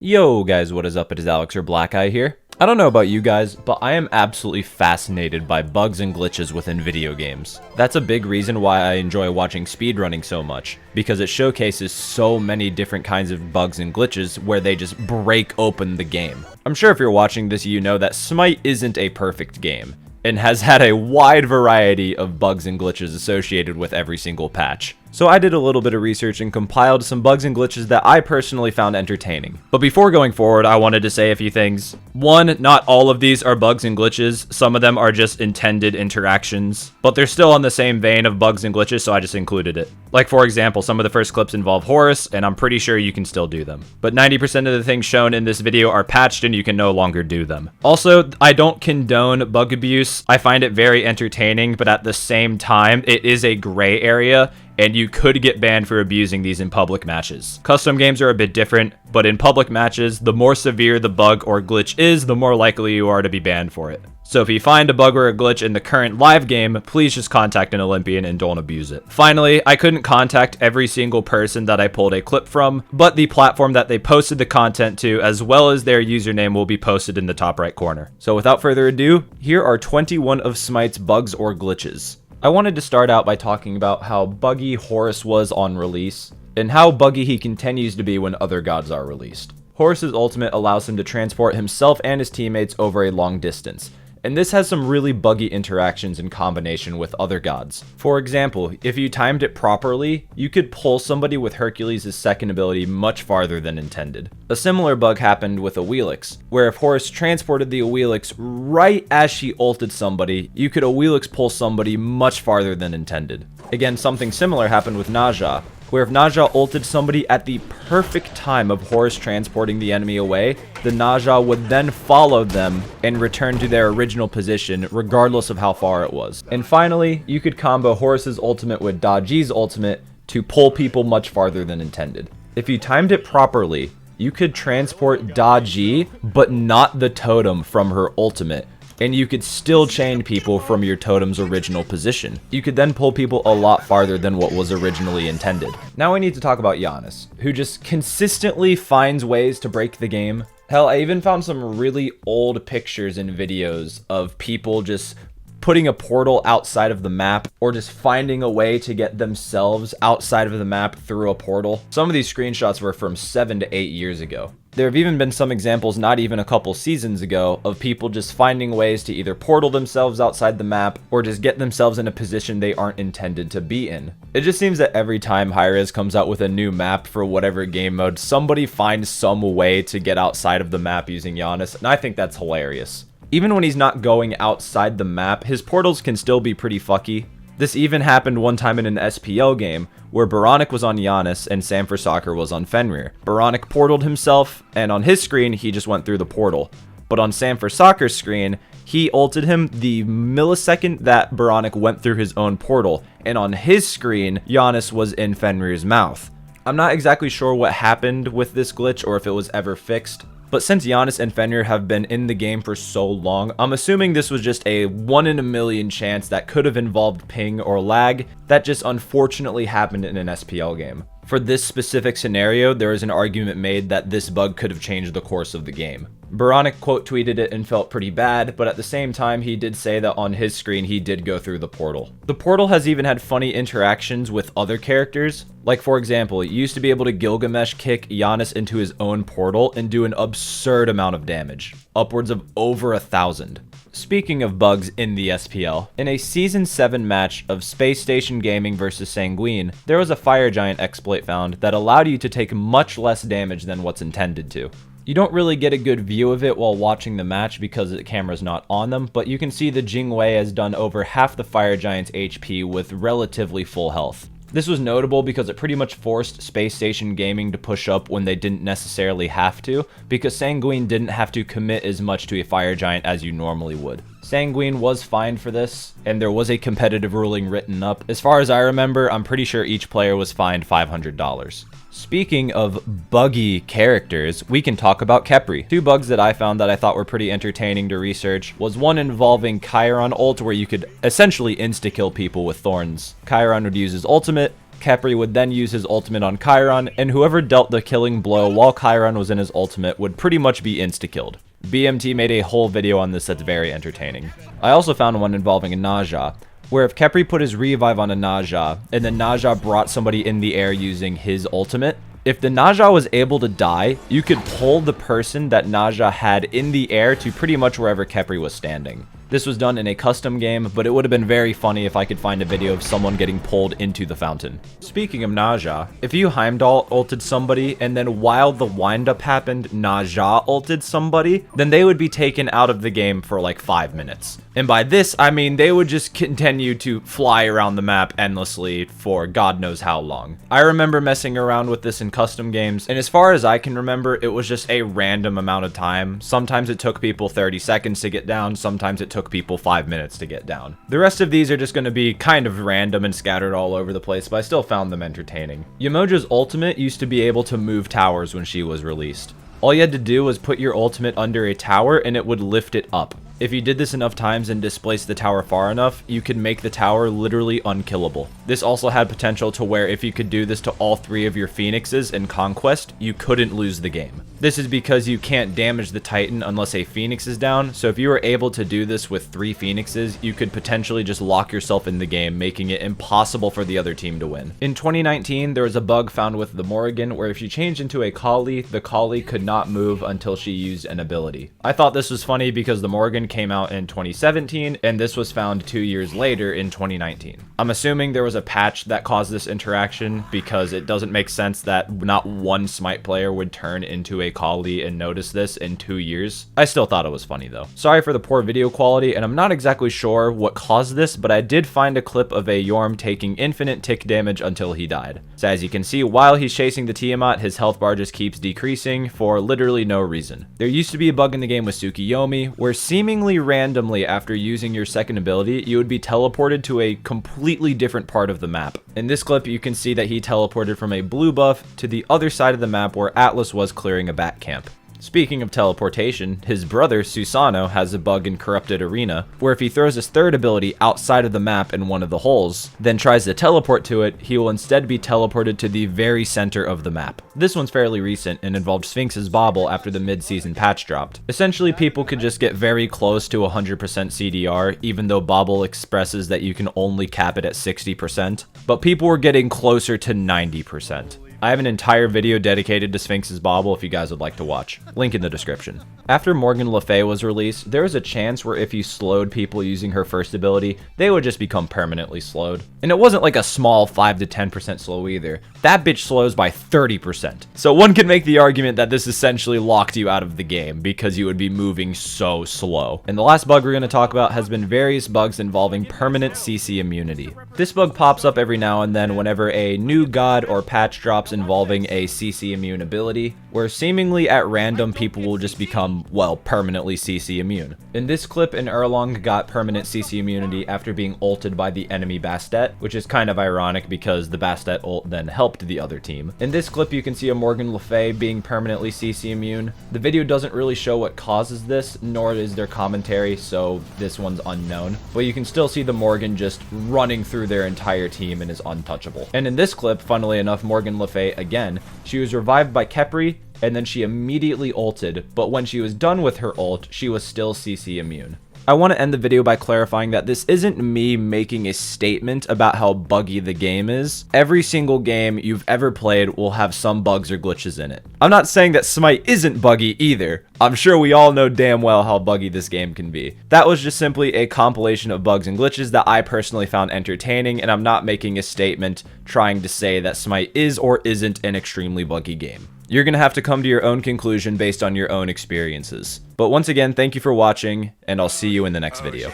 Yo guys, what is up? It is Alex or Black Eye here. I don't know about you guys, but I am absolutely fascinated by bugs and glitches within video games. That's a big reason why I enjoy watching speedrunning so much, because it showcases so many different kinds of bugs and glitches where they just break open the game. I'm sure if you're watching this, you know that SMITE isn't a perfect game, and has had a wide variety of bugs and glitches associated with every single patch. So I did a little bit of research and compiled some bugs and glitches that I personally found entertaining. But before going forward, I wanted to say a few things. One, not all of these are bugs and glitches. Some of them are just intended interactions, but they're still on the same vein of bugs and glitches, so I just included it. Like for example, some of the first clips involve Horus, and I'm pretty sure you can still do them. But 90% of the things shown in this video are patched and you can no longer do them. Also, I don't condone bug abuse. I find it very entertaining, but at the same time, it is a gray area, and you could get banned for abusing these in public matches. Custom games are a bit different, but in public matches, the more severe the bug or glitch is, the more likely you are to be banned for it. So if you find a bug or a glitch in the current live game, please just contact an Olympian and don't abuse it. Finally, I couldn't contact every single person that I pulled a clip from, but the platform that they posted the content to, as well as their username, will be posted in the top right corner. So without further ado, here are 21 of SMITE's bugs or glitches. I wanted to start out by talking about how buggy Horus was on release, and how buggy he continues to be when other gods are released. Horus's ultimate allows him to transport himself and his teammates over a long distance, and this has some really buggy interactions in combination with other gods. For example, if you timed it properly, you could pull somebody with Hercules' second ability much farther than intended. A similar bug happened with Awilix, where if Horus transported the Awilix right as she ulted somebody, you could Awilix pull somebody much farther than intended. Again, something similar happened with Ne Zha, where if Ne Zha ulted somebody at the perfect time of Horus transporting the enemy away, the Ne Zha would then follow them and return to their original position regardless of how far it was. And finally, you could combo Horus's ultimate with Daji's ultimate to pull people much farther than intended. If you timed it properly, you could transport Daji, but not the totem from her ultimate, and you could still chain people from your totem's original position. You could then pull people a lot farther than what was originally intended. Now we need to talk about Janus, who just consistently finds ways to break the game. Hell, I even found some really old pictures and videos of people just putting a portal outside of the map, or just finding a way to get themselves outside of the map through a portal. Some of these screenshots were from 7 to 8 years ago. There have even been some examples not even a couple seasons ago of people just finding ways to either portal themselves outside the map or just get themselves in a position they aren't intended to be in. It just seems that every time Hi-Rez comes out with a new map for whatever game mode, somebody finds some way to get outside of the map using Janus, and I think that's hilarious. Even when he's not going outside the map, his portals can still be pretty fucky. This even happened one time in an SPL game, where Baronic was on Janus and Sam4 Soccer was on Fenrir. Baronic portaled himself, and on his screen, he just went through the portal. But on Sam4 Soccer's screen, he ulted him the millisecond that Baronic went through his own portal, and on his screen, Janus was in Fenrir's mouth. I'm not exactly sure what happened with this glitch or if it was ever fixed, but since Janus and Fenrir have been in the game for so long, I'm assuming this was just a 1 in a million chance that could have involved ping or lag that just unfortunately happened in an SPL game. For this specific scenario, there is an argument made that this bug could have changed the course of the game. Baronic quote tweeted it and felt pretty bad, but at the same time he did say that on his screen he did go through the portal. The portal has even had funny interactions with other characters. Like for example, you used to be able to Gilgamesh kick Janus into his own portal and do an absurd amount of damage, upwards of over 1,000. Speaking of bugs in the SPL, in a Season 7 match of Space Station Gaming vs Sanguine, there was a Fire Giant exploit found that allowed you to take much less damage than what's intended to. You don't really get a good view of it while watching the match because the camera's not on them, but you can see the Jingwei has done over half the Fire Giant's HP with relatively full health. This was notable because it pretty much forced Space Station Gaming to push up when they didn't necessarily have to, because Sanguine didn't have to commit as much to a Fire Giant as you normally would. Sanguine was fined for this, and there was a competitive ruling written up. As far as I remember, I'm pretty sure each player was fined $500. Speaking of buggy characters, we can talk about Khepri. Two bugs that I found that I thought were pretty entertaining to research was one involving Chiron ult, where you could essentially insta-kill people with thorns. Chiron would use his ultimate, Khepri would then use his ultimate on Chiron, and whoever dealt the killing blow while Chiron was in his ultimate would pretty much be insta-killed. BMT made a whole video on this that's very entertaining. I also found one involving a Ne Zha, where if Khepri put his revive on a Ne Zha, and then Ne Zha brought somebody in the air using his ultimate, if the Ne Zha was able to die, you could pull the person that Ne Zha had in the air to pretty much wherever Khepri was standing. This was done in a custom game, but it would have been very funny if I could find a video of someone getting pulled into the fountain. Speaking of Ne Zha, if you Heimdallr ulted somebody, and then while the windup happened, Ne Zha ulted somebody, then they would be taken out of the game for like 5 minutes. And by this, I mean they would just continue to fly around the map endlessly for God knows how long. I remember messing around with this in custom games, and as far as I can remember, it was just a random amount of time. Sometimes it took people 30 seconds to get down, sometimes it took people 5 minutes to get down. The rest of these are just going to be kind of random and scattered all over the place, but I still found them entertaining. Yemoja's ultimate used to be able to move towers when she was released. All you had to do was put your ultimate under a tower and it would lift it up. If you did this enough times and displaced the tower far enough, you could make the tower literally unkillable. This also had potential to where if you could do this to all 3 of your Phoenixes in Conquest, you couldn't lose the game. This is because you can't damage the Titan unless a Phoenix is down, so if you were able to do this with 3 Phoenixes, you could potentially just lock yourself in the game, making it impossible for the other team to win. In 2019, there was a bug found with the Morrigan where if she changed into a Kali, the Kali could not move until she used an ability. I thought this was funny because the Morrigan came out in 2017, and this was found 2 years later in 2019. I'm assuming there was a patch that caused this interaction because it doesn't make sense that not one Smite player would turn into a Kali and notice this in 2 years. I still thought it was funny though. Sorry for the poor video quality, and I'm not exactly sure what caused this, but I did find a clip of a Yorm taking infinite tick damage until he died. So as you can see, while he's chasing the Tiamat, his health bar just keeps decreasing for literally no reason. There used to be a bug in the game with Tsukiyomi where seemingly randomly after using your second ability, you would be teleported to a completely different part of the map. In this clip, you can see that he teleported from a blue buff to the other side of the map where Atlas was clearing a bat camp. Speaking of teleportation, his brother Susano has a bug in Corrupted Arena, where if he throws his third ability outside of the map in one of the holes, then tries to teleport to it, he will instead be teleported to the very center of the map. This one's fairly recent and involved Sphinx's Bauble after the mid-season patch dropped. Essentially, people could just get very close to 100% CDR, even though Bauble expresses that you can only cap it at 60%, but people were getting closer to 90%. I have an entire video dedicated to Sphinx's Bauble if you guys would like to watch. Link in the description. After Morrigan Le Fay was released, there was a chance where if you slowed people using her first ability, they would just become permanently slowed. And it wasn't like a small 5 to 10% slow either. That bitch slows by 30%. So one could make the argument that this essentially locked you out of the game because you would be moving so slow. And the last bug we're going to talk about has been various bugs involving permanent CC immunity. This bug pops up every now and then whenever a new god or patch drops involving a CC immune ability, where seemingly at random people will just become, well, permanently CC immune. In this clip, an Erlong got permanent CC immunity after being ulted by the enemy Bastet, which is kind of ironic because the Bastet ult then helped the other team. In this clip, you can see a Morrigan Le Fay being permanently CC immune. The video doesn't really show what causes this, nor is there commentary, so this one's unknown. But you can still see the Morrigan just running through their entire team and is untouchable. And in this clip, funnily enough, Morrigan Le Fay again, she was revived by Khepri, and then she immediately ulted, but when she was done with her ult, she was still CC immune. I want to end the video by clarifying that this isn't me making a statement about how buggy the game is. Every single game you've ever played will have some bugs or glitches in it. I'm not saying that Smite isn't buggy either. I'm sure we all know damn well how buggy this game can be. That was just simply a compilation of bugs and glitches that I personally found entertaining, and I'm not making a statement trying to say that Smite is or isn't an extremely buggy game. You're going to have to come to your own conclusion based on your own experiences. But once again, thank you for watching, and I'll see you in the next video.